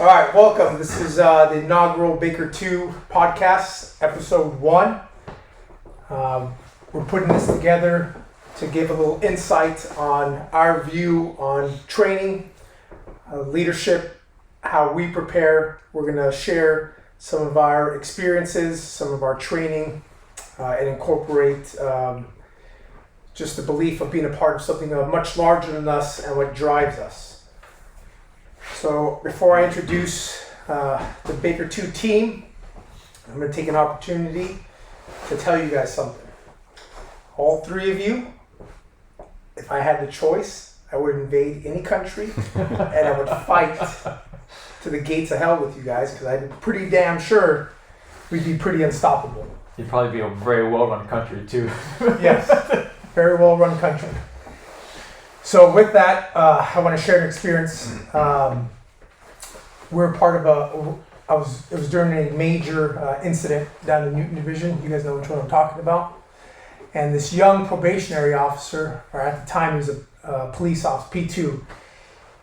All right, welcome. This is the inaugural Baker 2 podcast, episode 1. We're putting this together to give a little insight on our view on training, leadership, how we prepare. We're going to share some of our experiences, some of our training, and incorporate just the belief of being a part of something much larger than us and what drives us. So before I introduce the Baker 2 team, I'm going to take an opportunity to tell you guys something. All three of you, if I had the choice, I would invade any country and I would fight to the gates of hell with you guys, because I'm pretty damn sure we'd be pretty unstoppable. You'd probably be a very well-run country too. Yes, very well-run country. So with that, I want to share an experience. We're part of it was during a major incident down in Newton Division. You guys know which one I'm talking about. And this young probationary officer, or at the time he was a police officer, P2,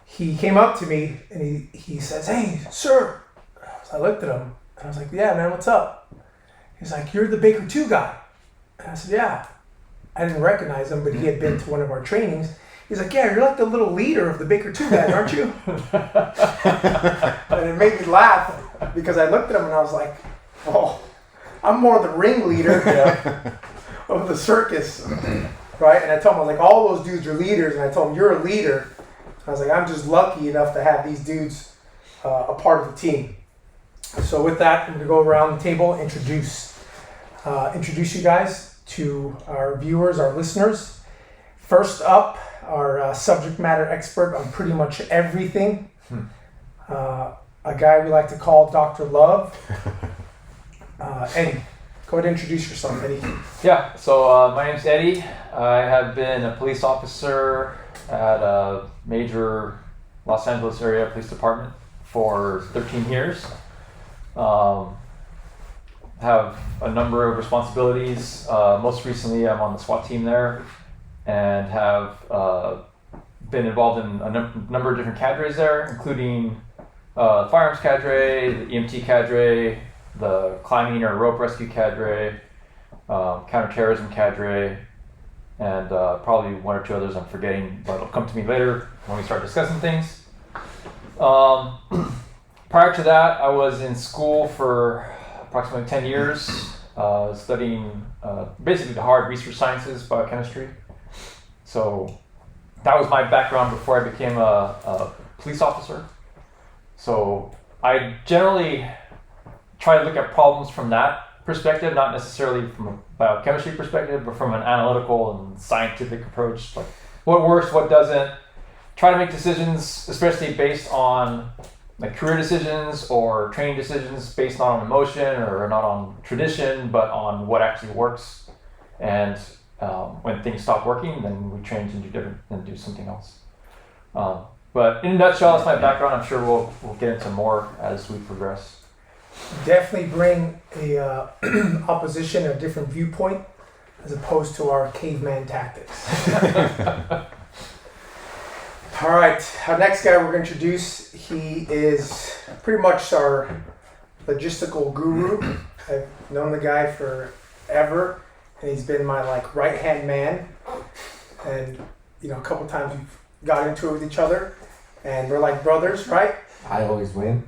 he came up to me and he says, "Hey, sir." So I looked at him and I was like, "Yeah, man, what's up?" He's like, "You're the Baker 2 guy." And I said, "Yeah." I didn't recognize him, but he had been to one of our trainings. He's like, "Yeah, you're like the little leader of the Baker 2 guys, aren't you?" And it made me laugh because I looked at him and I was like, "Oh, I'm more the ringleader of the circus." Right? And I told him, I was like, "All those dudes are leaders." And I told him, "You're a leader." I was like, "I'm just lucky enough to have these dudes a part of the team." So with that, I'm going to go around the table, introduce you guys to our viewers, our listeners. First up, our subject matter expert on pretty much everything. A guy we like to call Dr. Love. Eddie, go ahead and introduce yourself, Eddie. Yeah, so my name's Eddie. I have been a police officer at a major Los Angeles area police department for 13 years. Have a number of responsibilities. Most recently, I'm on the SWAT team there, and have been involved in a number of different cadres there, including firearms cadre, the EMT cadre, the climbing or rope rescue cadre, counterterrorism cadre, and probably one or two others I'm forgetting, but it'll come to me later when we start discussing things. Prior to that, I was in school for approximately 10 years, studying basically the hard research sciences, biochemistry. So that was my background before I became a police officer. So I generally try to look at problems from that perspective, not necessarily from a biochemistry perspective, but from an analytical and scientific approach. Like what works, what doesn't. Try to make decisions, especially based on like career decisions or training decisions based not on emotion or not on tradition, but on what actually works. And when things stop working, then we change and do different and do something else. But in a nutshell, that's my background. I'm sure we'll get into more as we progress. Definitely bring a opposition, a different viewpoint, as opposed to our caveman tactics. All right, our next guy we're going to introduce, he is pretty much our logistical guru. I've known the guy forever, and he's been my right-hand man. And a couple times we've got into it with each other, and we're like brothers, right? I always win.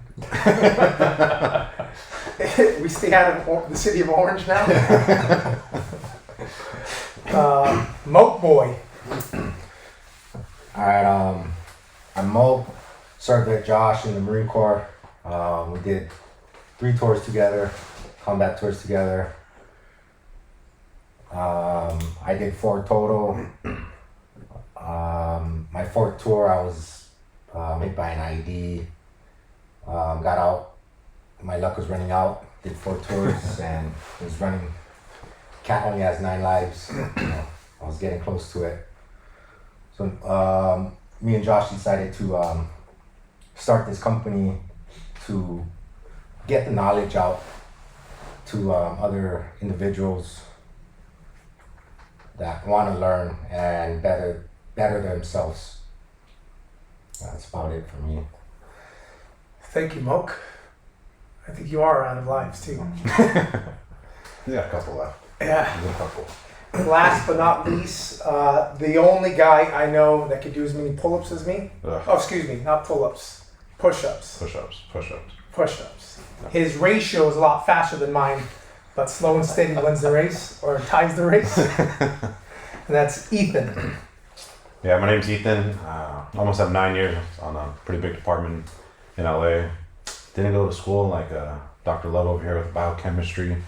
We stay out of the city of Orange now. Moat Boy. Alright, I'm Mo, Sergeant Josh in the Marine Corps. We did 3 tours together, combat tours together. I did 4 total. My 4th tour, I was hit by an IED. Got out. My luck was running out. Did 4 tours and was running. Cat only has 9 lives. I was getting close to it. So me and Josh decided to start this company to get the knowledge out to other individuals that want to learn and better themselves. That's about it for me. Thank you, Moke. I think you are out of lives too. We got a couple left. Yeah. There's a couple. Last but not least, the only guy I know that could do as many pull-ups as me. Ugh. Oh, excuse me, not pull-ups. Push-ups. Push-ups. His ratio is a lot faster than mine, but slow and steady wins the race or ties the race. And that's Ethan. Yeah, my name's Ethan. Almost have 9 years on a pretty big department in LA. Didn't go to school like Dr. Love over here with biochemistry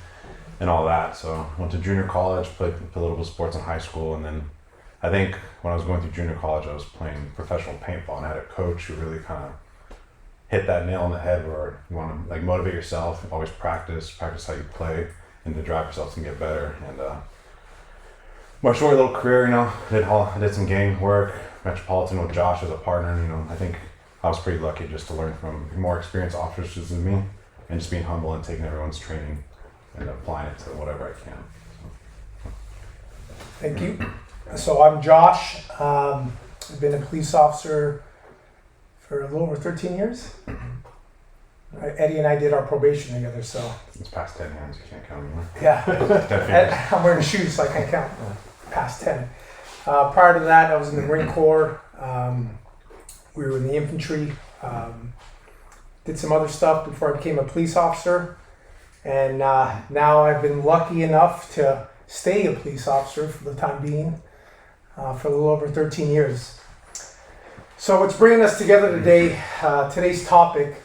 and all that. So went to junior college, played a little bit of sports in high school, and then I think when I was going through junior college, I was playing professional paintball and I had a coach who really kind of hit that nail on the head where you want to like motivate yourself, always practice how you play, and to drive yourself to get better. And my short little career, I did some gang work, Metropolitan with Josh as a partner. I think I was pretty lucky just to learn from more experienced officers than me, and just being humble and taking everyone's training and applying it to whatever I can. Thank you. So I'm Josh. I've been a police officer for a little over 13 years. Eddie and I did our probation together, so. It's past 10 hands, you can't count anymore. Yeah. 10 fingers. I'm wearing shoes, so I can't count past 10. Prior to that, I was in the Marine Corps. We were in the infantry. Did some other stuff before I became a police officer. And now I've been lucky enough to stay a police officer for the time being for a little over 13 years. So what's bringing us together today, today's topic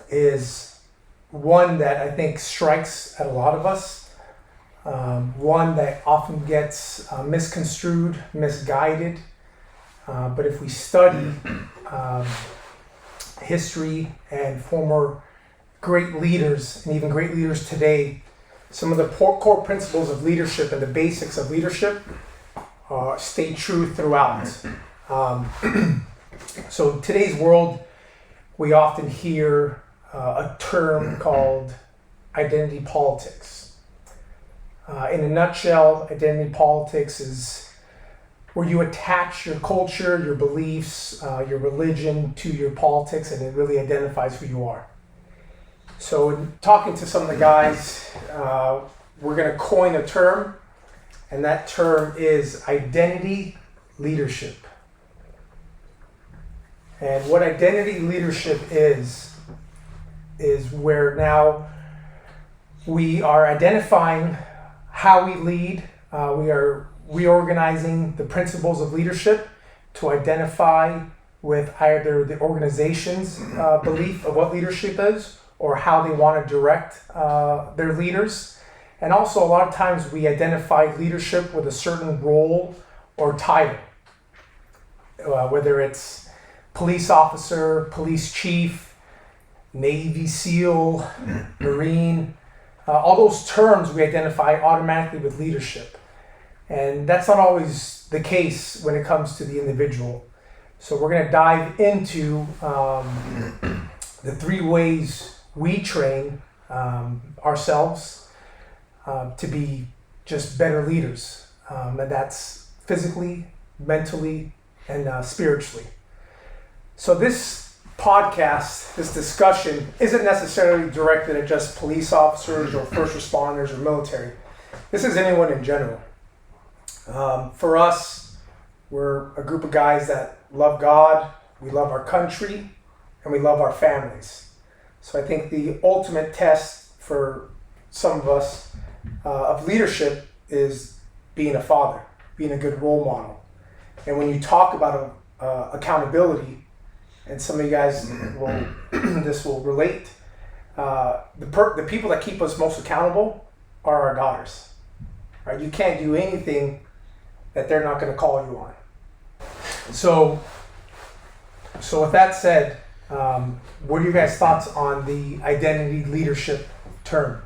is one that I think strikes at a lot of us, one that often gets misconstrued, misguided. But if we study history and former great leaders, and even great leaders today, some of the core principles of leadership and the basics of leadership stay true throughout. So in today's world, we often hear a term called identity politics. In a nutshell, identity politics is where you attach your culture, your beliefs, your religion to your politics, and it really identifies who you are. So in talking to some of the guys, we're going to coin a term, and that term is identity leadership. And what identity leadership is where now we are identifying how we lead. We are reorganizing the principles of leadership to identify with either the organization's belief of what leadership is or how they want to direct their leaders. And also a lot of times we identify leadership with a certain role or title, whether it's police officer, police chief, Navy SEAL, Marine, all those terms we identify automatically with leadership. And that's not always the case when it comes to the individual. So we're going to dive into the 3 ways we train ourselves to be just better leaders. And that's physically, mentally, and spiritually. So this podcast, this discussion, isn't necessarily directed at just police officers or first responders or military. This is anyone in general. For us, we're a group of guys that love God, we love our country, and we love our families. So I think the ultimate test for some of us of leadership is being a father, being a good role model. And when you talk about accountability, and some of you guys will this will relate, the people that keep us most accountable are our daughters. Right? You can't do anything that they're not going to call you on. So with that said, what are your guys' thoughts on the identity leadership term?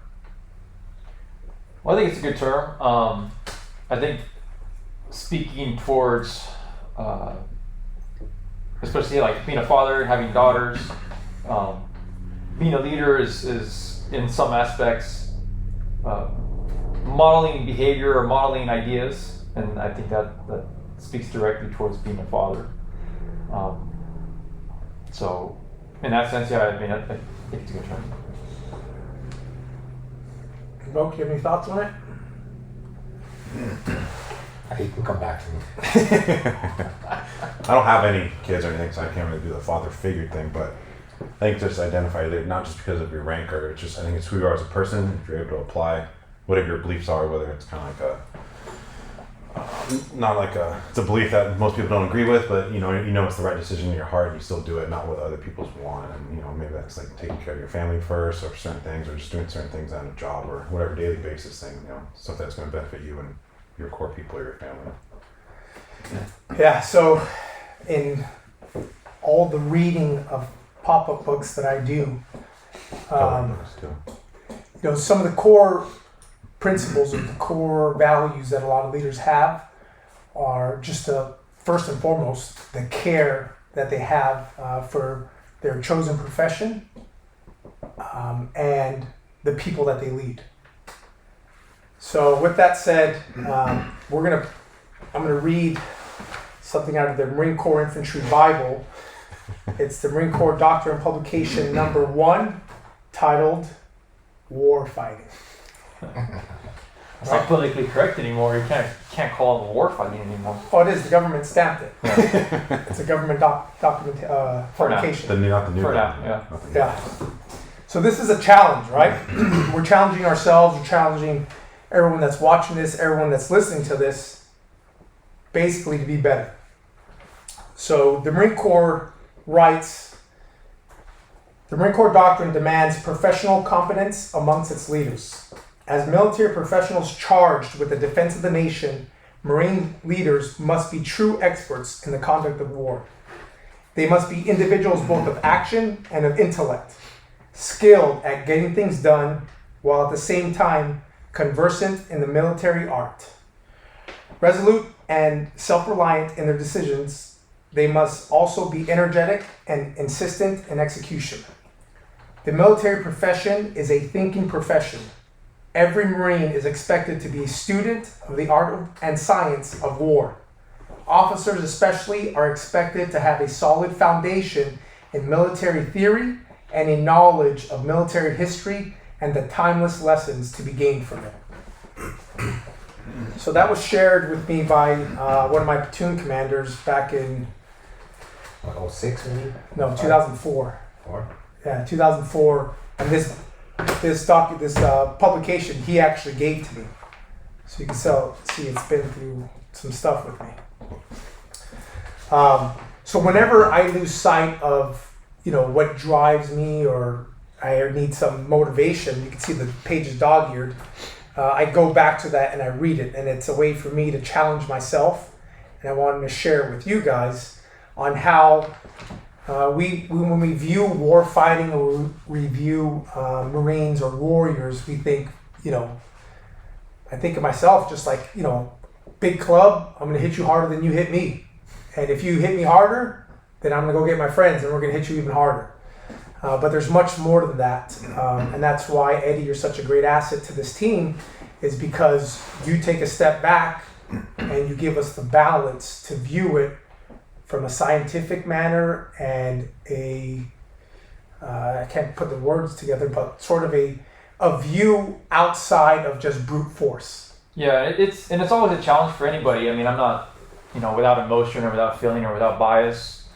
Well, I think it's a good term. I think speaking towards, especially like being a father, having daughters, being a leader is in some aspects modeling behavior or modeling ideas, and I think that speaks directly towards being a father. So in that sense, yeah, I mean, I think it's a good choice. Bo, do you have any thoughts on it? I think you can come back to me. I don't have any kids or anything, so I can't really do the father figure thing, but I think just identify it, not just because of your rank, or it's just, I think it's who you are as a person. If you're able to apply whatever your beliefs are, whether it's kind of like it's a belief that most people don't agree with, but you know it's the right decision in your heart, and you still do it, not what other people's want. And you know, maybe that's like taking care of your family first, or certain things, or just doing certain things on a job or whatever daily basis thing, you know, stuff that's going to benefit you and your core people or your family. Yeah, so in all the reading of pop-up books that I do, you know, some of the core principles or the core values that a lot of leaders have are just first and foremost the care that they have for their chosen profession and the people that they lead. So with that said, I'm gonna read something out of the Marine Corps Infantry Bible. It's the Marine Corps Doctrine and Publication number 1, titled War Fighting. It's not politically correct anymore. You can't call it war fighting anymore. Oh, it is. The government stamped it. Yeah. It's a government document publication. Not the new For one. now, yeah. Yeah. So this is a challenge, right? We're challenging ourselves. We're challenging everyone that's watching this, everyone that's listening to this, basically to be better. So the Marine Corps writes, the Marine Corps doctrine demands professional competence amongst its leaders. As military professionals charged with the defense of the nation, Marine leaders must be true experts in the conduct of war. They must be individuals both of action and of intellect, skilled at getting things done, while at the same time conversant in the military art. Resolute and self-reliant in their decisions, they must also be energetic and insistent in execution. The military profession is a thinking profession. Every Marine is expected to be a student of the art and science of war. Officers especially are expected to have a solid foundation in military theory and a knowledge of military history and the timeless lessons to be gained from it. So that was shared with me by one of my platoon commanders back in 06 maybe? 2004. 4? Yeah, 2004. And this publication he actually gave to me, so you can see it's been through some stuff with me. So whenever I lose sight of what drives me, or I need some motivation, you can see the page is dog-eared. I go back to that and I read it, and it's a way for me to challenge myself. And I wanted to share it with you guys on how when we view war fighting, or we view Marines or warriors, we think, I think of myself just like, big club, I'm going to hit you harder than you hit me. And if you hit me harder, then I'm going to go get my friends and we're going to hit you even harder. But there's much more than that. And that's why, Eddie, you're such a great asset to this team, is because you take a step back and you give us the balance to view it from a scientific manner and I can't put the words together, but sort of a view outside of just brute force. Yeah, it's always a challenge for anybody. I mean, I'm not, without emotion or without feeling or without bias.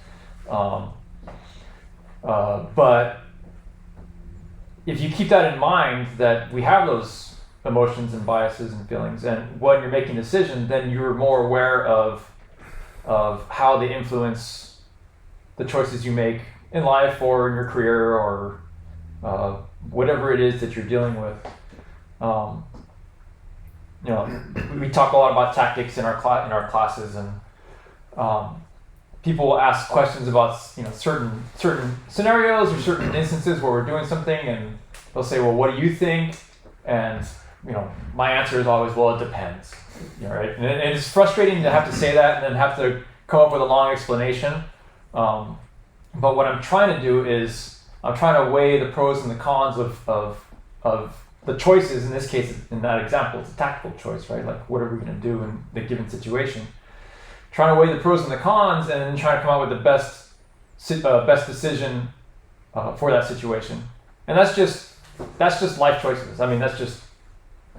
But if you keep that in mind, that we have those emotions and biases and feelings, and when you're making decisions, then you're more aware of how they influence the choices you make in life or in your career or whatever it is that you're dealing with. We talk a lot about tactics in our classes, and people will ask questions about certain scenarios or certain instances where we're doing something, and they'll say, "Well, what do you think?" And my answer is always, "Well, it depends." Right? And it's frustrating to have to say that and then have to come up with a long explanation. But what I'm trying to do is I'm trying to weigh the pros and the cons of the choices. In this case, in that example, it's a tactical choice, right? Like, what are we going to do in the given situation? Trying to weigh the pros and the cons, and then trying to come up with the best decision for that situation. And that's just life choices. I mean, that has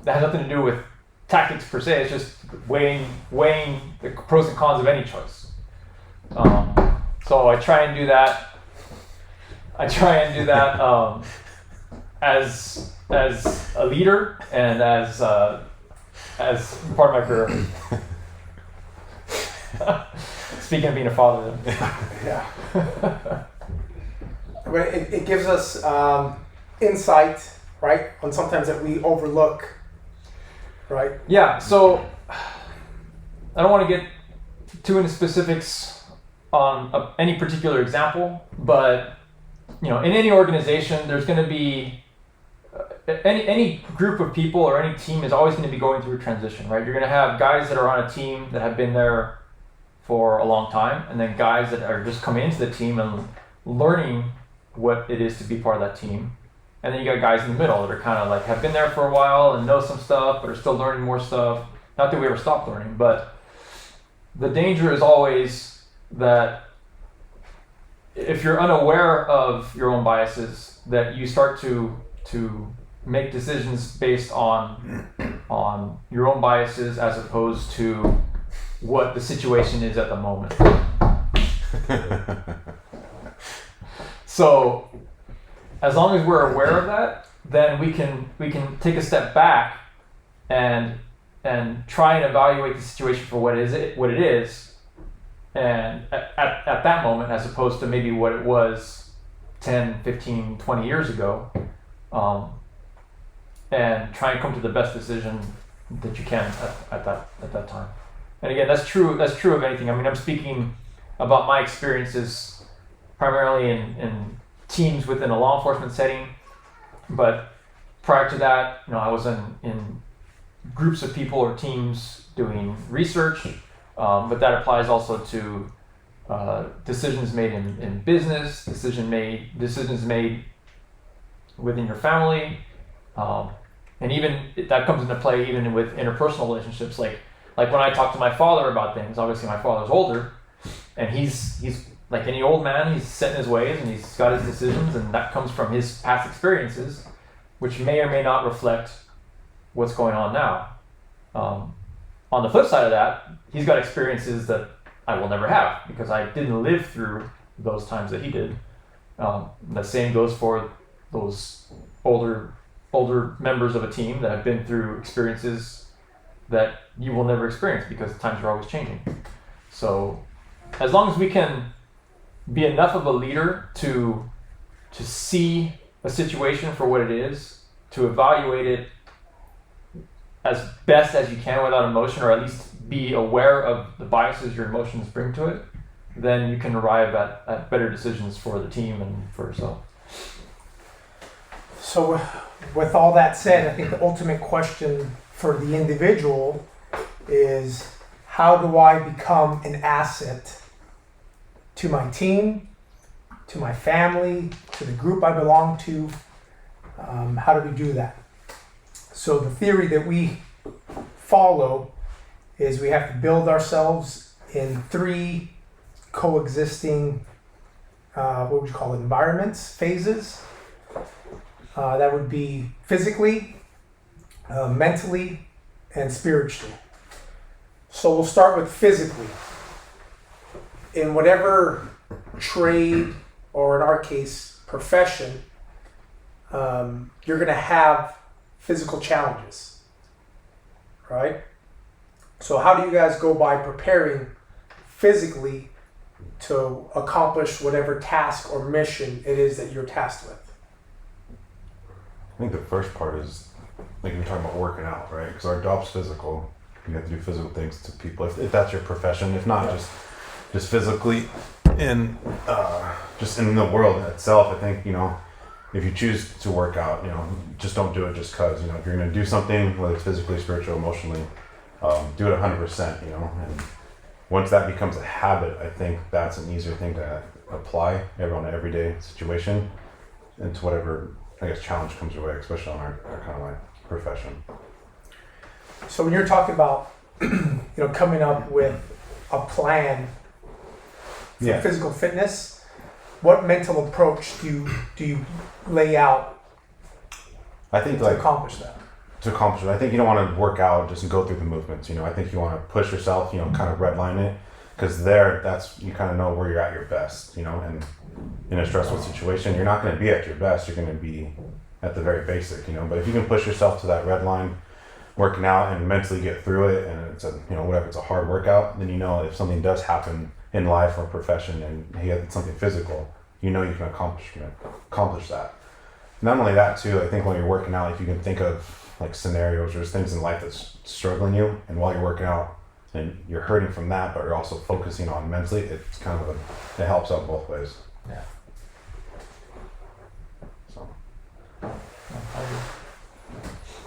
nothing to do with tactics per se. It's just weighing the pros and cons of any choice. So I try and do that. As a leader and as part of my career. Speaking of being a father. Yeah. But it gives us insight, right, on sometimes that we overlook, right? Yeah, so I don't want to get too into specifics on any particular example, but in any organization, there's going to be any group of people or any team is always going to be going through a transition, right? You're going to have guys that are on a team that have been there for a long time, and then guys that are just coming into the team and learning what it is to be part of that team. And then you got guys in the middle that are kind of like have been there for a while and know some stuff, but are still learning more stuff. Not that we ever stop learning, but the danger is always that if you're unaware of your own biases, that you start to make decisions based on your own biases as opposed to what the situation is at the moment. So as long as we're aware of that, then we can take a step back and try and evaluate the situation for what it is, and at that moment, as opposed to maybe what it was 10, 15, 20 years ago, and try and come to the best decision that you can at that time. And again, that's true of anything. I mean, I'm speaking about my experiences primarily in teams within a law enforcement setting, but prior to that, I was in groups of people or teams doing research, but that applies also to decisions made in business, decisions made within your family, and even that comes into play even with interpersonal relationships. Like when I talk to my father about things, obviously my father's older, and he's like any old man, he's set in his ways and he's got his decisions, and that comes from his past experiences, which may or may not reflect what's going on now. On the flip side of that, he's got experiences that I will never have because I didn't live through those times that he did. The same goes for those older members of a team that have been through experiences that you will never experience because times are always changing. So as long as we can be enough of a leader to see a situation for what it is, to evaluate it as best as you can without emotion, or at least be aware of the biases your emotions bring to it, then you can arrive at better decisions for the team and for yourself. So with all that said, I think the ultimate question for the individual is, how do I become an asset to my team, to my family, to the group I belong to? How do we do that? So the theory that we follow is we have to build ourselves in 3 coexisting, what would you call it, environments, phases. That would be physically, mentally, and spiritually. So we'll start with physically. In whatever trade, or in our case, profession, you're going to have physical challenges, right? So how do you guys go by preparing physically to accomplish whatever task or mission it is that you're tasked with? I think the first part is, like you're talking about working out, right? Because our job's physical. You have to do physical things to people. If that's your profession, if not, just physically in just in the world itself. I think if you choose to work out, just don't do it just because. If you're going to do something, whether it's physically, spiritual, emotionally, do it 100%. And once that becomes a habit, I think that's an easier thing to apply on an everyday situation into whatever, I guess, challenge comes your way, especially on our kind of like profession. So when you're talking about, coming up with a plan for physical fitness, what mental approach do you lay out I think to like accomplish that? to accomplish it, I think you don't want to work out just and go through the movements. I think you want to push yourself. Kind of redline it, because that's you kind of know where you're at your best. And in a stressful situation, you're not going to be at your best. You're going to be at the very basic. But if you can push yourself to that red line, working out and mentally get through it, and it's whatever, it's a hard workout, then if something does happen in life or profession and it's something physical, you can accomplish that. Not only that too, I think when you're working out, if you can think of like scenarios or things in life that's struggling you, and while you're working out and you're hurting from that, but you're also focusing on mentally, it's kind of it helps out both ways. Yeah. So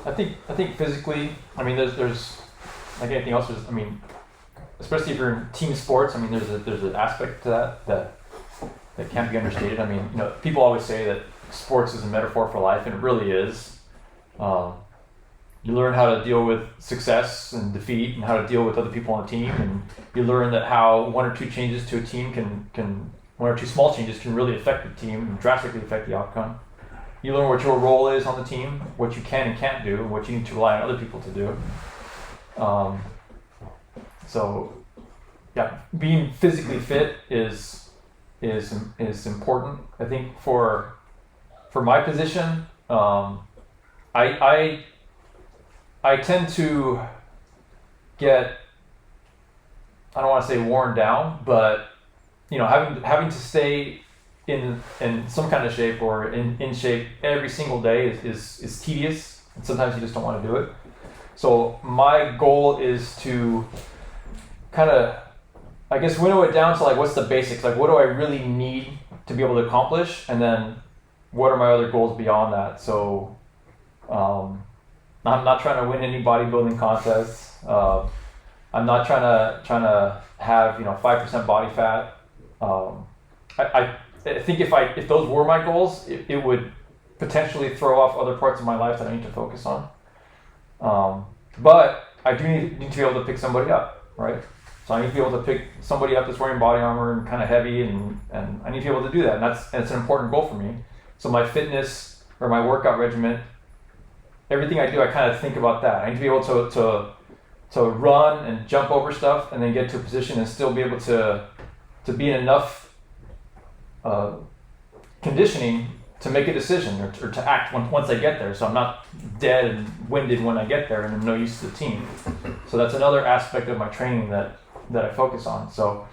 I think physically, there's like anything else. Especially if you're in team sports, there's an aspect to that can't be understated. People always say that sports is a metaphor for life, and it really is. You learn how to deal with success and defeat, and how to deal with other people on the team, and you learn that how one or two changes to a team one or two small changes can really affect the team and drastically affect the outcome. You learn what your role is on the team, what you can and can't do, and what you need to rely on other people to do. So, yeah, being physically fit is important. I think for my position, I tend to get, I don't want to say worn down, but having to stay in some kind of shape or in shape every single day is tedious, and sometimes you just don't want to do it. So my goal is to kind of, I guess, winnow it down to like what's the basics, like what do I really need to be able to accomplish, and then what are my other goals beyond that. So I'm not trying to win any bodybuilding contests. I'm not trying to have 5% body fat. I think if those were my goals, it would potentially throw off other parts of my life that I need to focus on. But I do need to be able to pick somebody up, right? So I need to be able to pick somebody up that's wearing body armor and kind of heavy, and I need to be able to do that. And it's an important goal for me. So my fitness or my workout regimen, everything I do, I kind of think about that. I need to be able to run and jump over stuff, and then get to a position and still be able to be in enough conditioning to make a decision or to act once I get there. So I'm not dead and winded when I get there and I'm no use to the team. So that's another aspect of my training that I focus on. So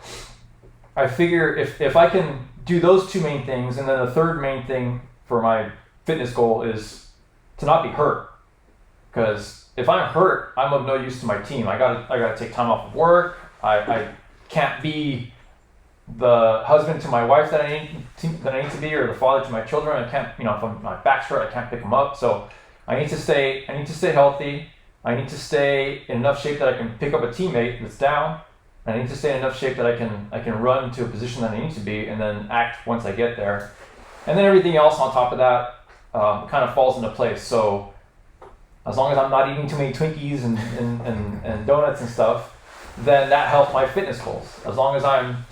I figure if I can do those two main things, and then the third main thing for my fitness goal is to not be hurt. Because if I'm hurt, I'm of no use to my team. I gotta take time off of work. I can't be the husband to my wife that I need to be, or the father to my children. I can't, if my back's hurt, I can't pick them up. So I need to stay healthy. I need to stay in enough shape that I can pick up a teammate that's down. I need to stay in enough shape that I can run to a position that I need to be, and then act once I get there. And then everything else on top of that kind of falls into place. So as long as I'm not eating too many Twinkies and donuts and stuff, then that helps my fitness goals. As long as I'm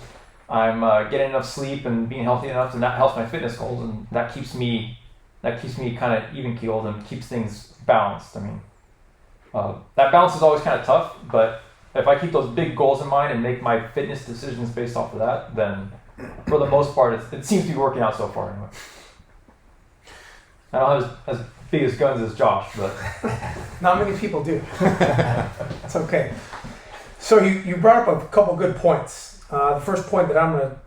getting enough sleep and being healthy enough, then that helps my fitness goals, and that keeps me kind of even keeled and keeps things balanced. That balance is always kind of tough, but if I keep those big goals in mind and make my fitness decisions based off of that, then for the most part, it seems to be working out so far anyway. I don't have as big as guns as Josh, but not many people do. It's okay. So you brought up a couple good points. The first point that I'm going to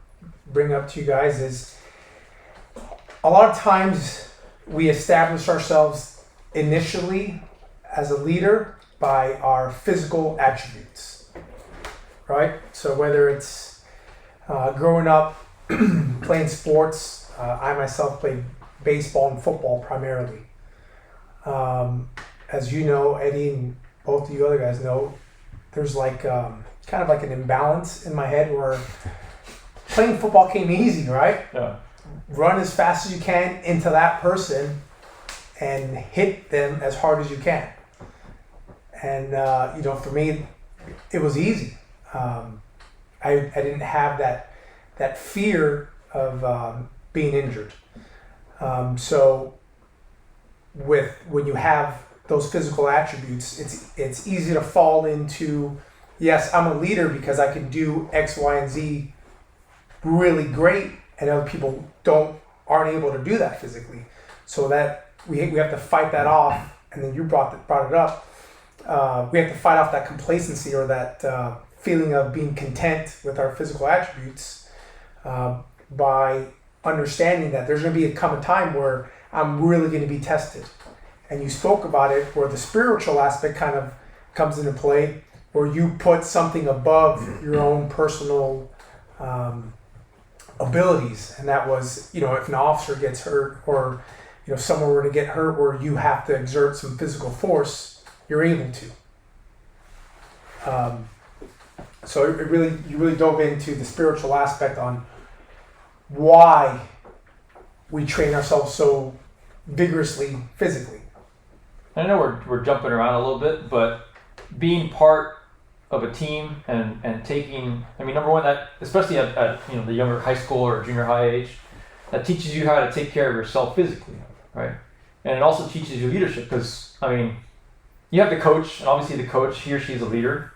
bring up to you guys is a lot of times we establish ourselves initially as a leader by our physical attributes, right? So whether it's growing up playing sports, I myself played baseball and football primarily. As you know, Eddie, and both of you other guys know, there's like kind of like an imbalance in my head where playing football came easy, right? yeah. Run as fast as you can into that person and hit them as hard as you can. And, for me, it was easy. I didn't have that fear of being injured. So when you have those physical attributes, it's easy to fall into, yes, I'm a leader because I can do X, Y, and Z really great, and other people aren't able to do that physically. So that we have to fight that off. And then you brought it up. We have to fight off that complacency or that feeling of being content with our physical attributes by understanding that there's going to come a time where I'm really going to be tested. And you spoke about it where the spiritual aspect kind of comes into play, where you put something above your own personal abilities. And that was, if an officer gets hurt or, someone were to get hurt where you have to exert some physical force, you're able to. So you really dove into the spiritual aspect on why we train ourselves so vigorously physically. I know we're jumping around a little bit, but being part of a team and taking, number one, that especially at the younger high school or junior high age, that teaches you how to take care of yourself physically, right? And it also teaches you leadership because you have the coach, and obviously the coach, he or she is a leader,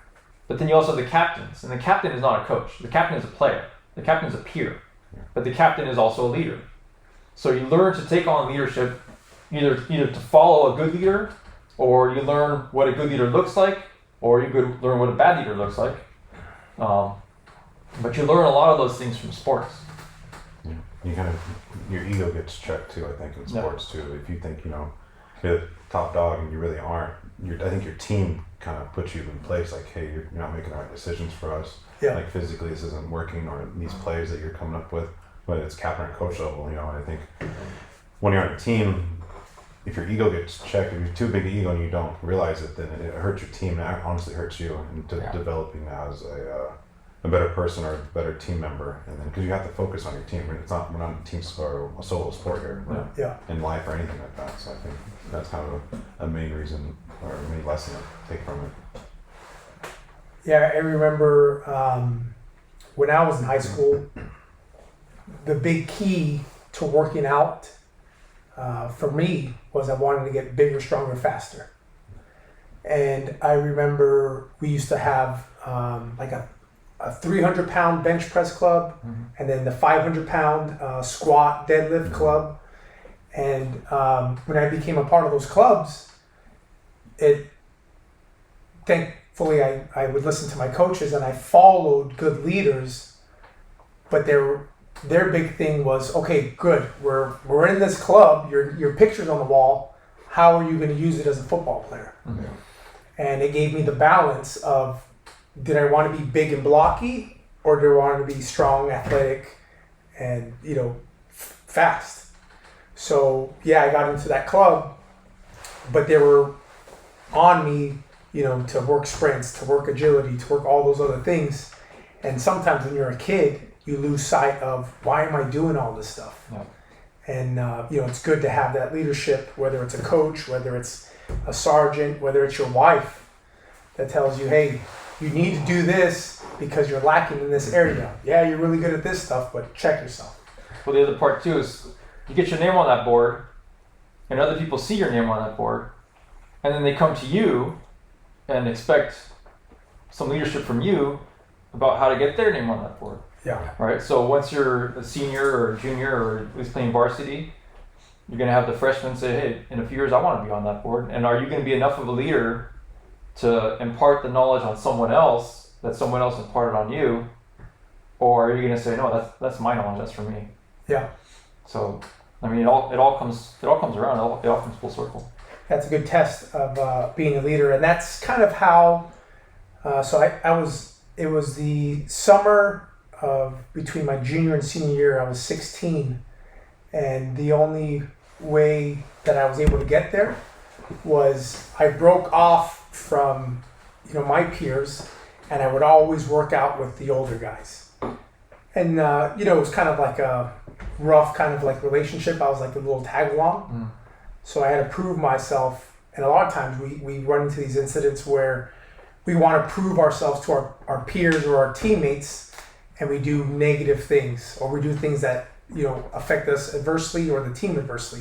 but then you also have the captains, and the captain is not a coach. The captain is a player. The captain is a peer, but the captain is also a leader. So you learn to take on leadership, either to follow a good leader, or you learn what a good leader looks like, or you could learn what a bad leader looks like. But you learn a lot of those things from sports. Yeah. You your ego gets checked too, I think, in sports too. If you think, you're the top dog and you really aren't, I think your team kind of puts you in place like, hey, you're not making the right decisions for us. Yeah. Like physically this isn't working, or these plays that you're coming up with, whether it's captain or coach level, and I think when you're on a team, if your ego gets checked, if you're too big an ego and you don't realize it, then it hurts your team, and it honestly hurts you into developing as a better person or a better team member. And then because you have to focus on your team, we're not a team sport or a solo sport here, in life or anything like that. So I think that's kind of a main reason or a main lesson to take from it. Yeah, I remember when I was in high school, the big key to working out for me was I wanted to get bigger, stronger, faster. And I remember we used to have like a 300-pound bench press club, and then the 500-pound squat deadlift club. And when I became a part of those clubs, thankfully I would listen to my coaches and I followed good leaders, but their big thing was, okay, good, we're in this club, your picture's on the wall, how are you going to use it as a football player? Mm-hmm. And it gave me the balance of, did I want to be big and blocky, or did I want to be strong, athletic, and fast? So I got into that club, but they were on me, to work sprints, to work agility, to work all those other things. And sometimes when you're a kid, you lose sight of, why am I doing all this stuff? Yeah. And it's good to have that leadership, whether it's a coach, whether it's a sergeant, whether it's your wife, that tells you, hey, you need to do this because you're lacking in this area. Yeah, you're really good at this stuff, but check yourself. Well, the other part too is you get your name on that board, and other people see your name on that board, and then they come to you and expect some leadership from you about how to get their name on that board. Yeah. Right. So once you're a senior or a junior or at least playing varsity, you're going to have the freshmen say, hey, in a few years I want to be on that board. And are you going to be enough of a leader to impart the knowledge on someone else that someone else imparted on you? Or are you going to say, no, that's my knowledge, that's for me? Yeah. So, it all comes around, it all comes full circle. That's a good test of being a leader. And that's kind of how, it was the summer of between my junior and senior year. I was 16, and the only way that I was able to get there was I broke off from my peers, and I would always work out with the older guys. And it was kind of like a rough kind of like relationship. I was like a little tag along. So I had to prove myself, and a lot of times we run into these incidents where we want to prove ourselves to our peers or our teammates, and we do negative things, or we do things that, you know, affect us adversely or the team adversely.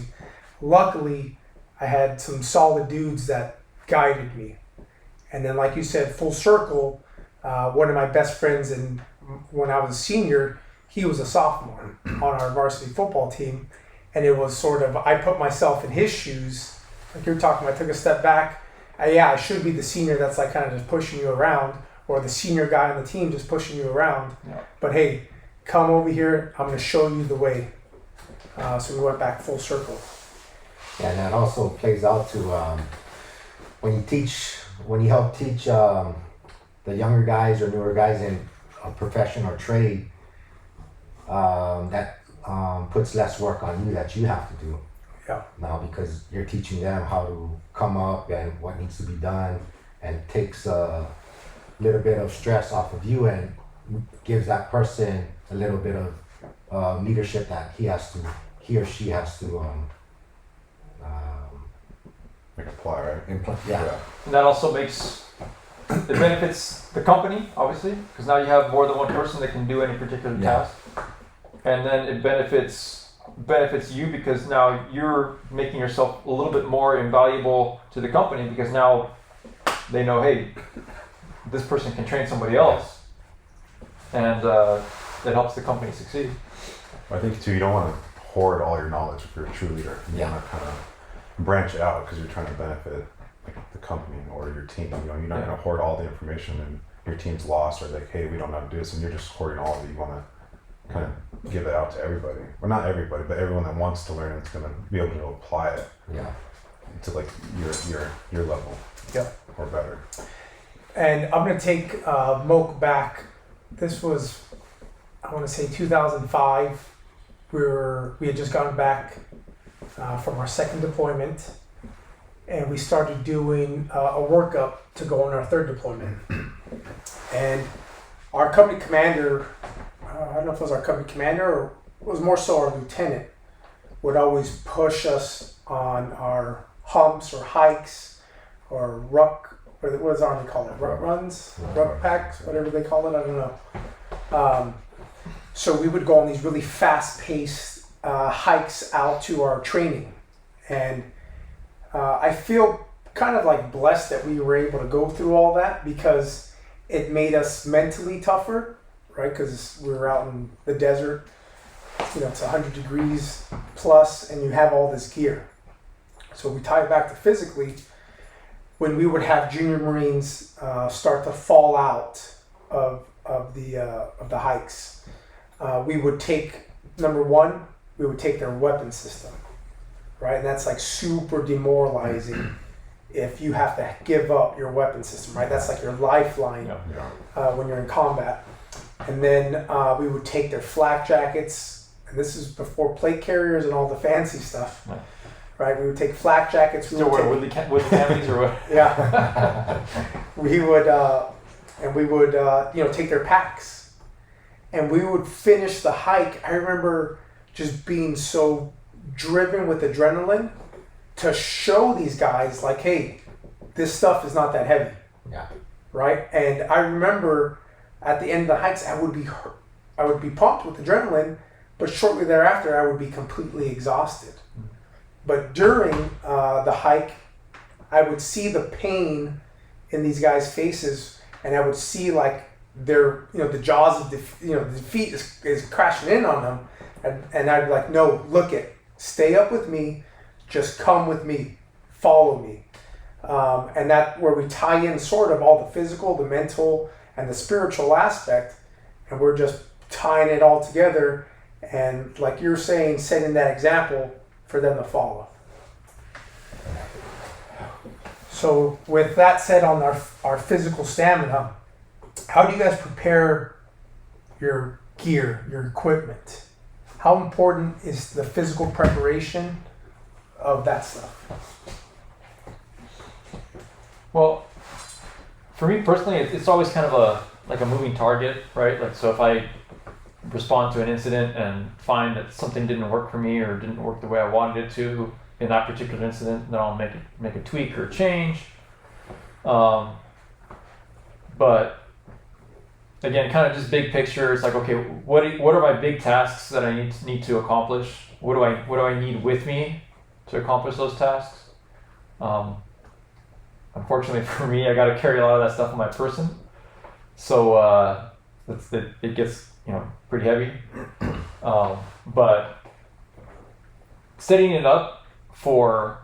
Luckily, I had some solid dudes that guided me. And then, like you said, full circle, one of my best friends, and when I was a senior, he was a sophomore on our varsity football team. And it was sort of, I put myself in his shoes. Like you're talking, I took a step back. I should be the senior that's like kind of just pushing you around, or the senior guy on the team just pushing you around. Yeah. But hey, come over here. I'm going to show you the way. So we went back full circle. Yeah, and that also plays out to when you help teach the younger guys or newer guys in a profession or trade, that puts less work on you that you have to do. Yeah. Now, because you're teaching them how to come up and what needs to be done, and takes a little bit of stress off of you and gives that person a little bit of leadership that he or she has to Like apply, right? yeah. And that also it benefits the company, obviously, because now you have more than one person that can do any particular task. And then it benefits you because now you're making yourself a little bit more invaluable to the company, because now they know, hey, this person can train somebody else, and that helps the company succeed. I think too, you don't want to hoard all your knowledge if you're a true leader. You want to kind of branch out because you're trying to benefit like the company or your team. You know, you're not going to hoard all the information and your team's lost, or like, hey, we don't know how to do this, and you're just hoarding all of it. You want to kind of give it out to everybody. Well, not everybody, but everyone that wants to learn it's going to be able to apply it. Yeah. To like your level. Yeah. Or better. And I'm going to take Moke back. This was, I want to say 2005. We had just gotten back from our second deployment, and we started doing a workup to go on our third deployment. And our company commander, I don't know if it was our company commander or it was more so our lieutenant, would always push us on our humps or hikes or ruck, or what does the Army call it? Ruck runs? Ruck packs? Whatever they call it, I don't know. So we would go on these really fast-paced hikes out to our training. And I feel kind of like blessed that we were able to go through all that, because it made us mentally tougher, right? Because we were out in the desert, you know, it's 100 degrees plus, and you have all this gear. So we tie it back to physically. When we would have junior Marines start to fall out of the hikes, we would take, number one, we would take their weapon system, right? And that's like super demoralizing if you have to give up your weapon system, right? That's like your lifeline when you're in combat. And then we would take their flak jackets, and this is before plate carriers and all the fancy stuff, right? We would take flak jackets. Still wear woodley camis or what? Yeah. we would take their packs, and we would finish the hike. I remember just being so driven with adrenaline to show these guys, like, hey, this stuff is not that heavy. Yeah. Right? And I remember at the end of the hikes, I would be pumped with adrenaline, but shortly thereafter, I would be completely exhausted. But during the hike, I would see the pain in these guys' faces, and I would see like their, the jaws of defeat is crashing in on them, and I'd be like, no, stay up with me, just come with me, follow me, and that where we tie in sort of all the physical, the mental, and the spiritual aspect, and we're just tying it all together, and like you're saying, setting that example for them to follow. So with that said, on our physical stamina, how do you guys prepare your gear, your equipment? How important is the physical preparation of that stuff? Well, for me personally, it's always kind of a moving target, right? Like, so if I respond to an incident and find that something didn't work for me or didn't work the way I wanted it to in that particular incident, then I'll make a tweak or a change. But again, kind of just big picture. It's like, okay, what are my big tasks that I need to accomplish? What do I need with me to accomplish those tasks? Unfortunately for me, I got to carry a lot of that stuff on my person, so it gets pretty heavy. But setting it up for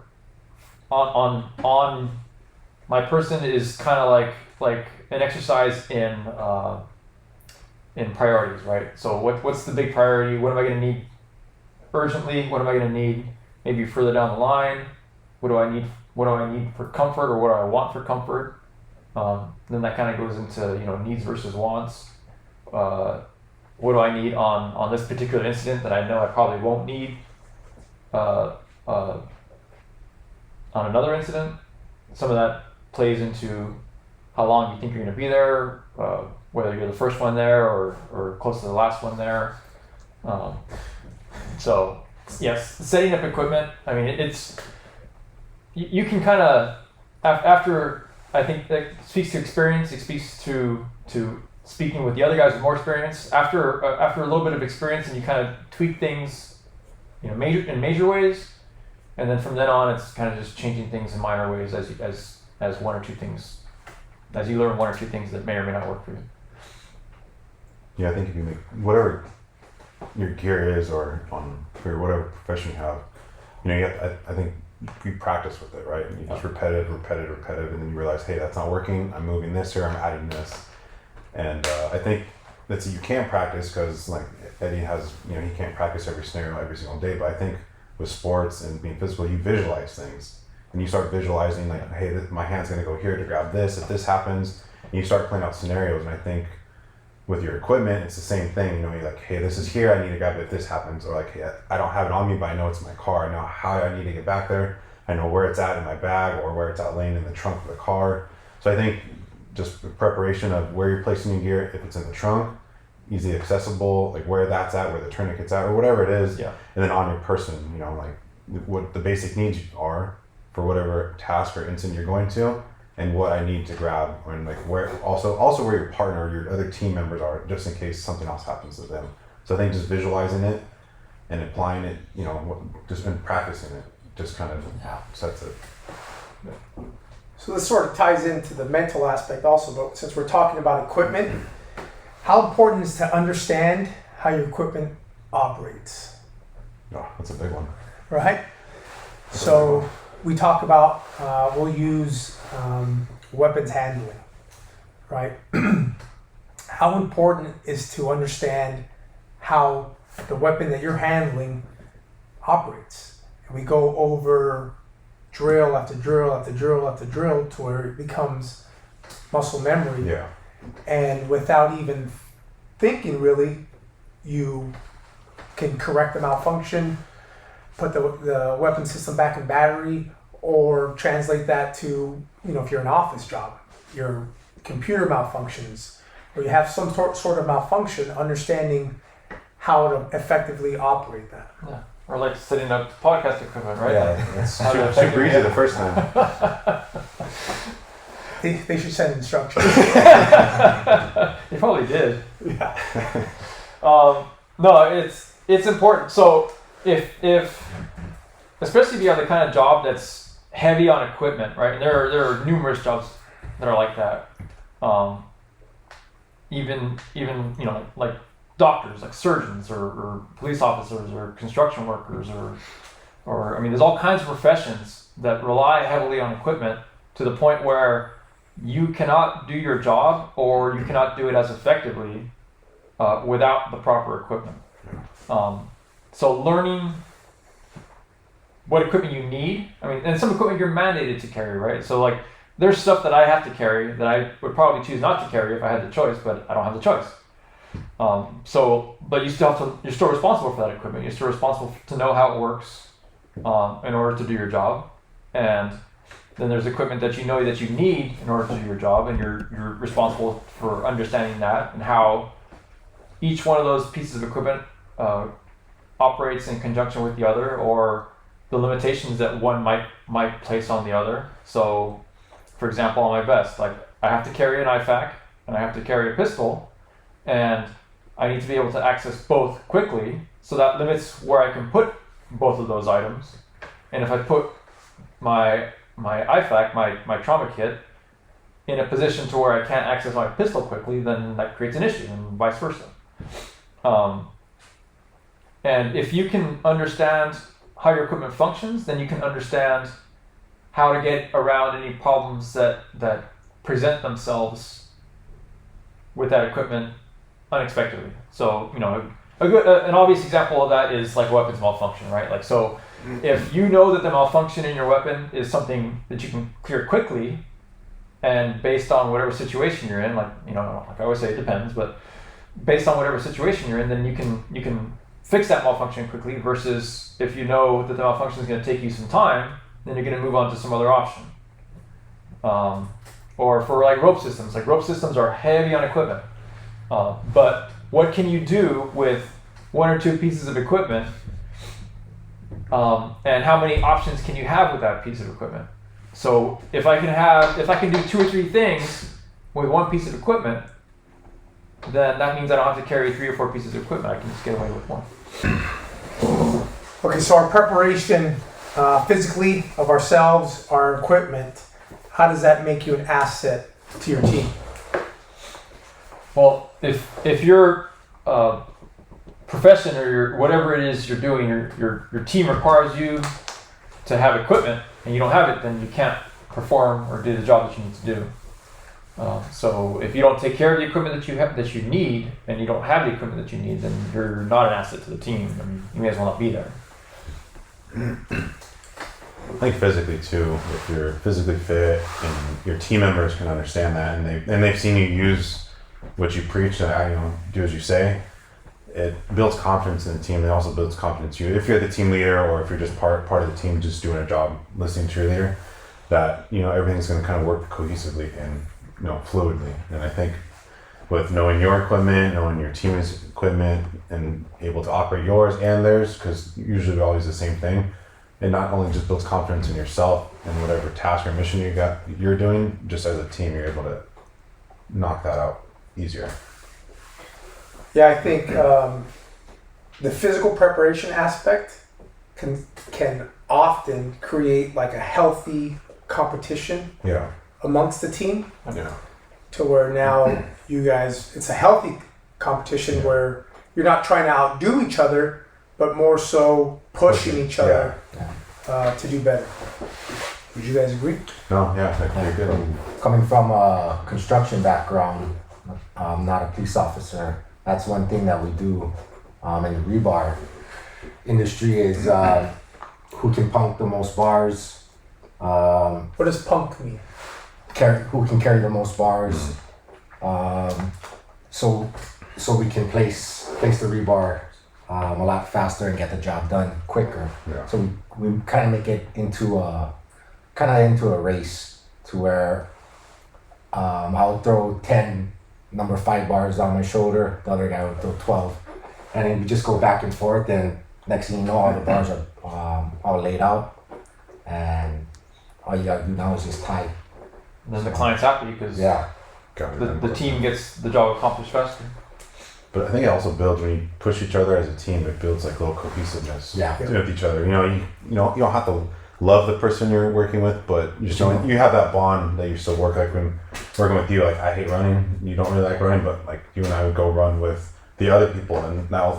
on my person is kind of like an exercise in priorities, right? So what's the big priority? What am I going to need urgently? What am I going to need maybe further down the line? What do I need for comfort, or what do I want for comfort? Then that kind of goes into needs versus wants. What do I need on this particular incident that I know I probably won't need on another incident? Some of that plays into how long you think you're going to be there, whether you're the first one there or close to the last one there. So yes, setting up equipment. I mean, it's you can kind of after, I think that speaks to experience. It speaks to speaking with the other guys with more experience. After a little bit of experience, and you kind of tweak things, in major ways, and then from then on, it's kind of just changing things in minor ways as one or two things, as you learn one or two things that may or may not work for you. Yeah, I think if you make whatever your gear is, or for whatever profession you have, I think you practice with it, right? And you just repetitive, and then you realize, hey, that's not working. I'm moving this here. I'm adding this, and I think you can practice, because like Eddie has, he can't practice every scenario every single day. But I think with sports and being physical, you visualize things, and you start visualizing like, hey, my hand's gonna go here to grab this if this happens, and you start playing out scenarios. And I think with your equipment, it's the same thing. You're like, hey, this is here, I need to grab it if this happens. Or like, hey, I don't have it on me, but I know it's in my car. I know how I need to get back there. I know where it's at in my bag, or where it's at laying in the trunk of the car. So I think just the preparation of where you're placing your gear, if it's in the trunk, easily accessible, like where that's at, where the tourniquet's at, or whatever it is. Yeah. And then on your person, like what the basic needs are for whatever task or incident you're going to, and what I need to grab, and like where also where your partner or your other team members are, just in case something else happens to them. So I think just visualizing it and applying it, just been practicing it, just kind of sets it. Yeah. So this sort of ties into the mental aspect also, but since we're talking about equipment, how important is to understand how your equipment operates? Oh, that's a big one. Right? So we talk about, we'll use weapons handling, right? How important is to understand how the weapon that you're handling operates? And we go over drill after drill after drill after drill to where it becomes muscle memory. Yeah. And without even thinking really, you can correct the malfunction, put the weapon system back in battery, or translate that to, if you're an office job, your computer malfunctions, or you have some sort of malfunction, understanding how to effectively operate that. Yeah. Or like setting up podcast equipment, right? Yeah, it's super easy the first time. They should send instructions. They probably did. Yeah. No, it's important. So if especially if you have the kind of job that's heavy on equipment, right? And there are numerous jobs that are like that. Even like doctors, like surgeons, or police officers, or construction workers, or I mean, there's all kinds of professions that rely heavily on equipment to the point where you cannot do your job, or you cannot do it as effectively without the proper equipment. So learning what equipment you need. I mean, and some equipment you're mandated to carry, right? So like, there's stuff that I have to carry that I would probably choose not to carry if I had the choice, but I don't have the choice. But you're still responsible for that equipment. You're still responsible to know how it works in order to do your job. And then there's equipment that you know that you need in order to do your job, and you're responsible for understanding that and how each one of those pieces of equipment operates in conjunction with the other, or the limitations that one might place on the other. So, for example, on my vest, like I have to carry an IFAK and I have to carry a pistol, and I need to be able to access both quickly. So that limits where I can put both of those items. And if I put my IFAK, my trauma kit, in a position to where I can't access my pistol quickly, then that creates an issue, and vice versa. And if you can understand how your equipment functions, then you can understand how to get around any problems that present themselves with that equipment unexpectedly. So, an obvious example of that is like weapons malfunction, right? Like, so if you know that the malfunction in your weapon is something that you can clear quickly, and based on whatever situation you're in, like I always say, it depends, but based on whatever situation you're in, then you can fix that malfunction quickly, versus if you know that the malfunction is going to take you some time, then you're going to move on to some other option. Or for like rope systems are heavy on equipment. But what can you do with one or two pieces of equipment, and how many options can you have with that piece of equipment? So if I can do 2 or 3 things with one piece of equipment, then that means I don't have to carry 3 or 4 pieces of equipment. I can just get away with one. Okay, so our preparation physically of ourselves, our equipment, how does that make you an asset to your team? Well, if your profession or your whatever it is you're doing, your team requires you to have equipment, and you don't have it, then you can't perform or do the job that you need to do. So if you don't take care of the equipment that you need, and you don't have the equipment that you need, then you're not an asset to the team. I mean, you may as well not be there. I think physically too, if you're physically fit and your team members can understand that, and they've seen you use what you preach, and do as you say, it builds confidence in the team. It also builds confidence in you. If you're the team leader, or if you're just part of the team just doing a job, listening to your leader, that everything's going to kind of work cohesively and fluidly. And I think with knowing your equipment, knowing your team's equipment, and able to operate yours and theirs, because usually they're always the same thing, it not only just builds confidence in yourself and whatever task or mission you're doing, just as a team, you're able to knock that out easier. Yeah, I think the physical preparation aspect can often create like a healthy competition amongst the team. Yeah. To where now you guys, it's a healthy competition where you're not trying to outdo each other, but more so pushing each other to do better. Would you guys agree? No, yeah, I agree. Coming from a construction background, I'm not a police officer. That's one thing that we do in the rebar industry is who can punk the most bars. What does punk mean? Who can carry the most bars. So we can place the rebar a lot faster and get the job done quicker. Yeah. So we kind of make it into a race to where I'll throw 10 number 5 bars on my shoulder, the other guy will throw 12, and then we just go back and forth, and next thing you know, all the bars are all laid out, and all you gotta do now is just tie. And then the client's happy because the team gets the job accomplished faster. But I think it also builds, when you push each other as a team, it builds like a little cohesiveness with each other. You don't have to love the person you're working with, but you have that bond that you still work. Like when working with you, like I hate running, you don't really like running, but like you and I would go run with the other people, and that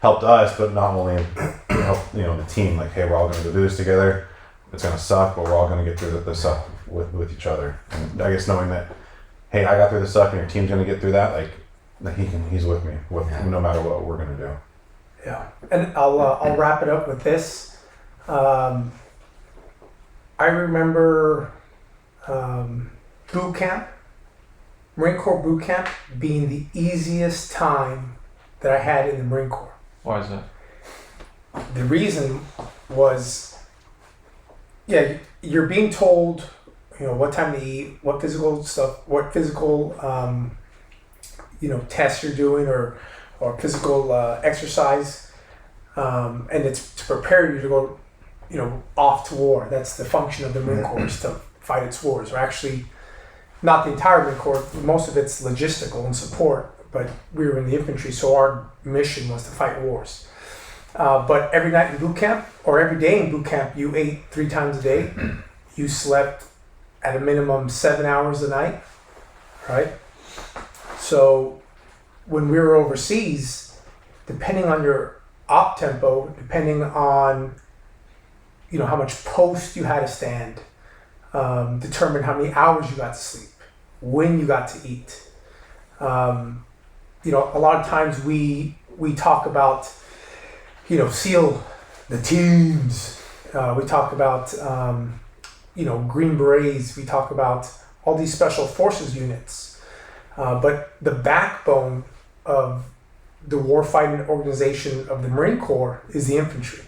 helped us, but not only help the team. Like, hey, we're all going to go do this together. It's going to suck, but we're all going to get through the suck with each other. And I guess knowing that, hey, I got through the suck, and your team's going to get through that, like he's with me no matter what we're going to do. Yeah, and I'll wrap it up with this. I remember boot camp, Marine Corps boot camp, being the easiest time that I had in the Marine Corps. Why is that? The reason was, you're being told, what time to eat, what physical tests you're doing or physical exercise, and it's to prepare you to go off to war. That's the function of the Marine Corps, is to fight its wars. Or actually, not the entire Marine Corps, most of it's logistical and support. but we were in the infantry, so our mission was to fight wars. But every night in boot camp, or every day in boot camp, you ate 3 times a day. You slept at a minimum 7 hours a night, right? So when we were overseas, depending on your op tempo, depending on how much post you had to stand, determined how many hours you got to sleep, when you got to eat. A lot of times we talk about SEAL, the teams. We talk about Green Berets. We talk about all these special forces units. But the backbone of the warfighting organization of the Marine Corps is the infantry.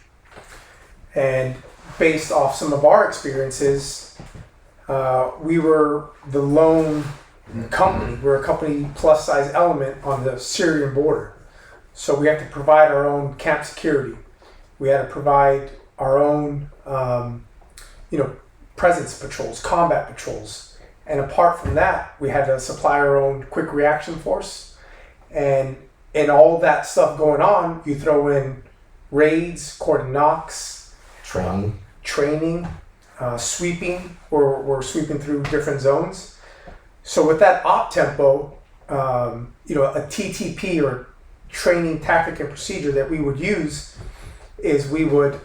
And based off some of our experiences, we were the lone company. We're a company plus size element on the Syrian border. So we had to provide our own camp security. We had to provide our own, presence patrols, combat patrols. And apart from that, we had to supply our own quick reaction force. And in all that stuff going on, you throw in raids, cordon knocks, training, sweeping. We're sweeping through different zones. So with that op tempo, a TTP or training tactic and procedure that we would use is we would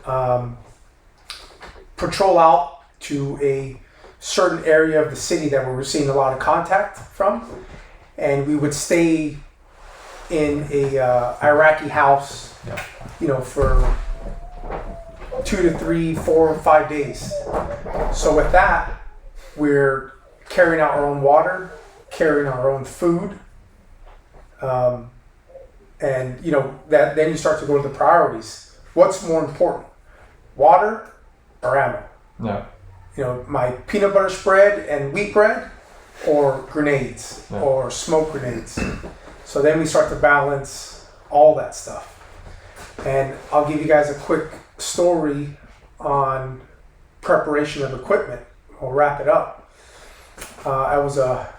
patrol out to a certain area of the city that we were seeing a lot of contact from, and we would stay in a Iraqi house, for 2 to 3, 4, 5 days. So with that, we're carrying out our own water, carrying our own food, and that then you start to go to the priorities. What's more important, water or ammo? Yeah. My peanut butter spread and wheat bread, or grenades, Yeah. or smoke grenades. So then we start to balance all that stuff. And I'll give you guys a quick story on preparation of equipment. We'll wrap it up. I was a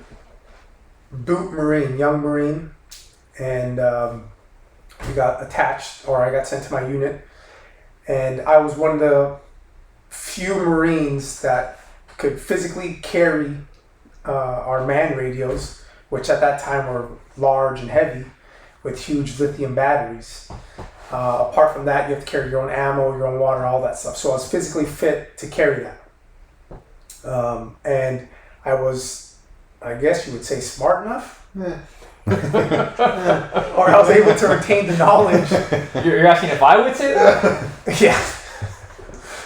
boot Marine, young Marine, and we got attached, or I got sent to my unit, and I was one of the few Marines that could physically carry our man radios, which at that time were large and heavy with huge lithium batteries. Apart from that, you have to carry your own ammo, your own water, all that stuff. So I was physically fit to carry that. And I was, I guess you would say, smart enough. Or I was able to retain the knowledge. You're asking if I would say that? Yeah.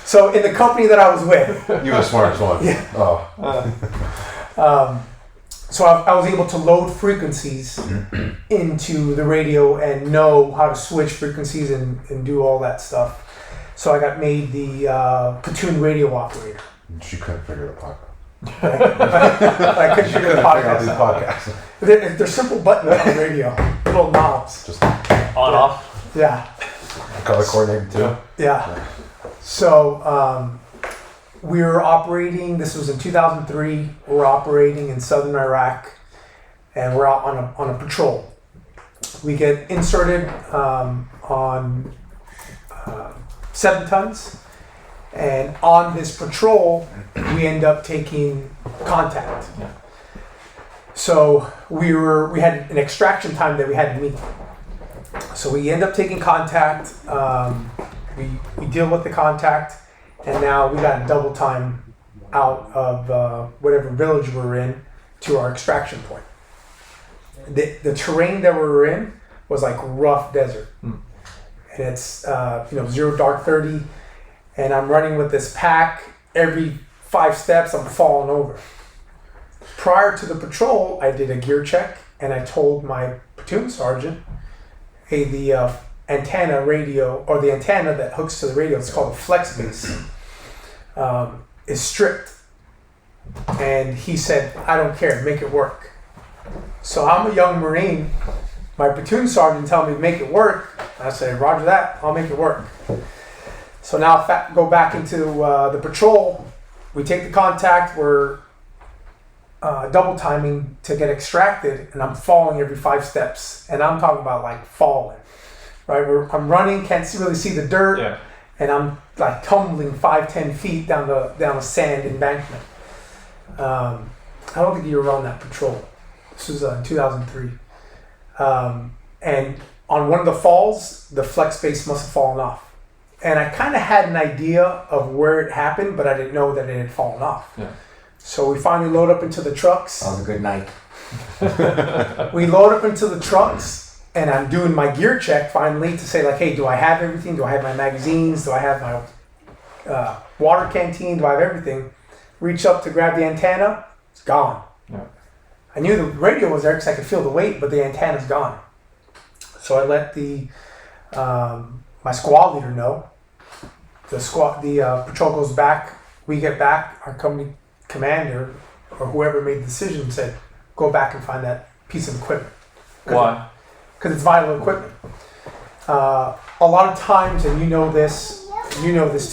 So in the company that I was with, You were the smartest one. Yeah. Oh. so I was able to load frequencies into the radio and know how to switch frequencies and do all that stuff. So I got made the platoon radio operator. She couldn't figure the podcast. I couldn't figure the out these podcast out. podcasts. They're simple buttons on the radio, little knobs. Just On off? Yeah. color coordinated too. Yeah. So we were operating, this was in 2003, we were operating in southern Iraq, and we're out on a patrol. We get inserted on 7 tons, and on this patrol, we end up taking contact. Yeah. So we had an extraction time that we had to meet. So we end up taking contact. We deal with the contact, and now we got double time out of whatever village we're in to our extraction point. The terrain that we were in was like rough desert, and it's 0 dark 30, and I'm running with this pack. Every 5 steps, I'm falling over. Prior to the patrol, I did a gear check, and I told my platoon sergeant, hey, the antenna radio, or the antenna that hooks to the radio, it's called a flex base, is stripped. And he said, I don't care, make it work. So I'm a young Marine. My platoon sergeant telling me to make it work. I said, roger that, I'll make it work. So now go back into the patrol. We take the contact. We're double timing to get extracted, and I'm falling every 5 steps, and I'm talking about like falling, right? I'm running, can't really see the dirt, Yeah. and I'm like tumbling 5-10 feet down the sand embankment. I don't think you were on that patrol. This was in 2003, and on one of the falls, the flex base must have fallen off, and I kind of had an idea of where it happened, but I didn't know that it had fallen off. Yeah. So we finally load up into the trucks. That was a good night. We load up into the trucks, and I'm doing my gear check finally to say like, hey, do I have everything? Do I have my magazines? Do I have my water canteen? Do I have everything? Reach up to grab the antenna. It's gone. Yeah. I knew the radio was there because I could feel the weight, but the antenna's gone. So I let my squad leader know. The patrol goes back. We get back. Our company commander or whoever made the decision said, go back and find that piece of equipment. Why? Because it's vital equipment. A lot of times, and you know this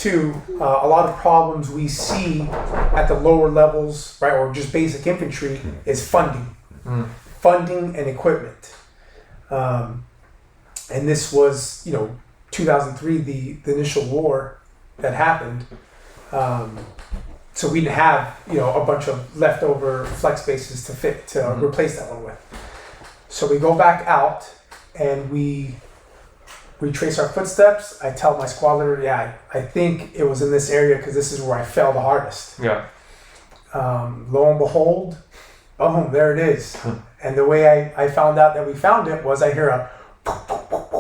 too, a lot of problems we see at the lower levels, right, or just basic infantry is funding. Funding and equipment. And this was, 2003, the initial war that happened. So we didn't have, a bunch of leftover flex bases to replace that one with. So we go back out and we retrace our footsteps. I tell my squad leader, I think it was in this area because this is where I fell the hardest. Yeah. Lo and behold, boom, there it is. And the way I found out that we found it was I hear a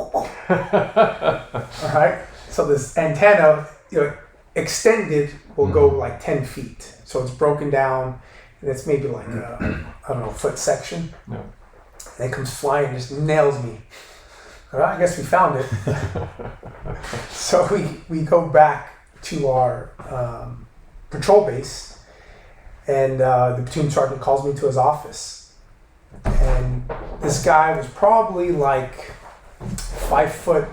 all right? So this antenna, extended will go like 10 feet. So it's broken down, and it's maybe like a foot section. Yeah. And it comes flying and just nails me. All right, I guess we found it. So we go back to our patrol base, and the platoon sergeant calls me to his office. And this guy was probably like 5'5".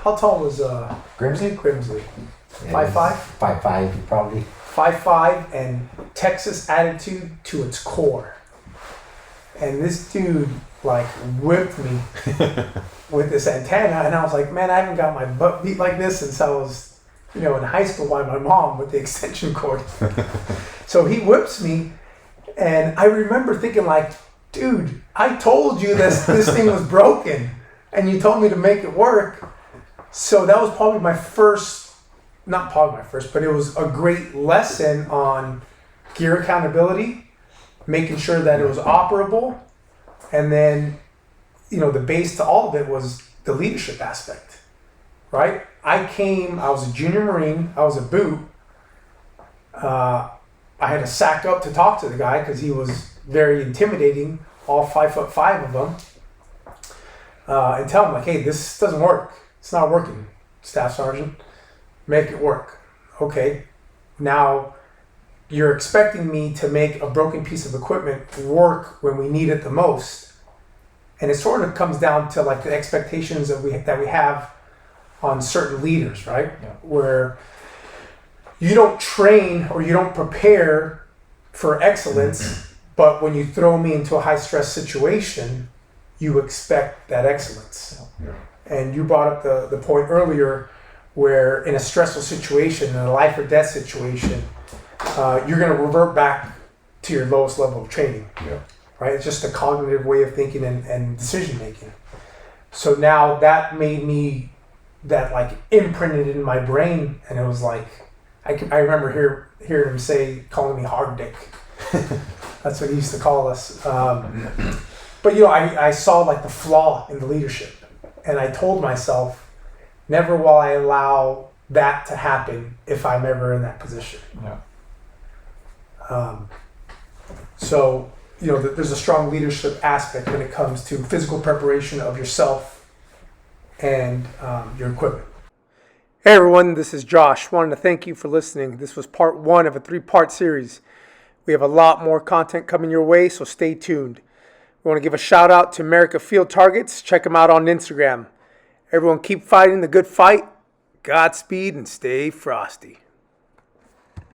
How tall was Grimsley? Grimsley? Yeah, 5'5"? 5'5", probably. 5'5", and Texas attitude to its core. And this dude like whipped me with this antenna, and I was like, man, I haven't got my butt beat like this since I was, in high school by my mom with the extension cord. So he whips me, and I remember thinking like, dude, I told you this thing was broken, and you told me to make it work. So that was probably not my first, but it was a great lesson on gear accountability, making sure that it was operable, and then, the base to all of it was the leadership aspect, right? I was a junior Marine, I was a boot. I had to sack up to talk to the guy because he was very intimidating, all 5'5" of them, and tell him like, hey, this doesn't work. It's not working, Staff Sergeant. Make it work. Okay, now you're expecting me to make a broken piece of equipment work when we need it the most. And it sort of comes down to like the expectations that we have on certain leaders, right? Yeah. Where you don't train or you don't prepare for excellence, but when you throw me into a high stress situation, you expect that excellence. Yeah. And you brought up the point earlier where in a stressful situation, in a life or death situation, you're going to revert back to your lowest level of training. Yeah. Right? It's just a cognitive way of thinking and decision making. So now that made me, that like imprinted in my brain, and it was like, I remember hearing him calling me hard dick. That's what he used to call us. But I saw like the flaw in the leadership, and I told myself, never will I allow that to happen if I'm ever in that position. Yeah. So, there's a strong leadership aspect when it comes to physical preparation of yourself and your equipment. Hey everyone, this is Josh. Wanted to thank you for listening. This was part 1 of a 3-part series. We have a lot more content coming your way, so stay tuned. We want to give a shout out to America Field Targets. Check them out on Instagram. Everyone keep fighting the good fight. Godspeed and stay frosty.